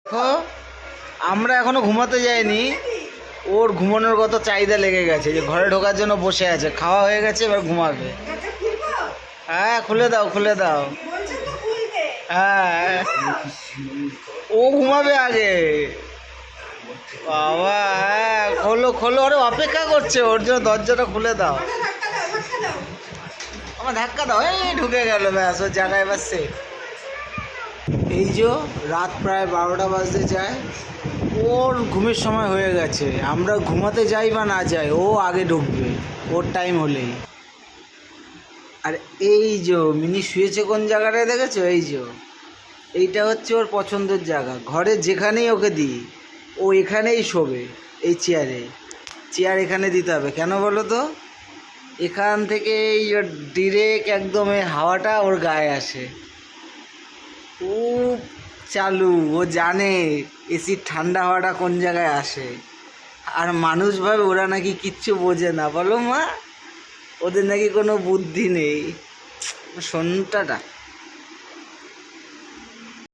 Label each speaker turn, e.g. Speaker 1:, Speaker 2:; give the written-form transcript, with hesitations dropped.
Speaker 1: দেখো, আমরা এখনো ঘুমাতে যাইনি। ওর ঘুমানোর কত চাহিদা লেগে গেছে, যে ঘরে ঢোকার জন্য বসে আছে। খাওয়া হয়ে গেছে, এবার ঘুমাবে। হ্যাঁ, খুলে দাও, খুলে দাও। হ্যাঁ, ও ঘুমাবে আগে। বাবা, হ্যাঁ, খোলো খোলো, ওরে অপেক্ষা করছে, ওর জন্য দরজাটা খুলে দাও। আমার ধাক্কা দাও, এই ঢুকে গেল, ব্যাস ওর জায়গায় এবার সেফ। এই যে রাত প্রায় 12টা বাজতে যায়, ওর ঘুমের সময় হয়ে গেছে। আমরা ঘুমাতে যাই বা না যাই, ও আগে ঢুকবে ওর টাইম হলেই। আর এই যে মিনি শুয়েছে কোন জায়গাটায় দেখেছো? এই যে এইটা হচ্ছে ওর পছন্দের জায়গা। ঘরে যেখানেই ওকে দিই, ও এখানেই শোবে। এই চেয়ারে, চেয়ার এখানে দিতে হবে কেন বলো তো? এখান থেকে এই ডিরেক্ট একদম এই হাওয়াটা ওর গায়ে আসে। ও চালু, ও জানে এসির ঠান্ডা হাওয়াটা কোন জায়গায় আসে। আর মানুষ ভাবে ওরা নাকি কিচ্ছু বোঝে না, বলো মা? ওদের নাকি কোনো বুদ্ধি নেই। সন্তাটা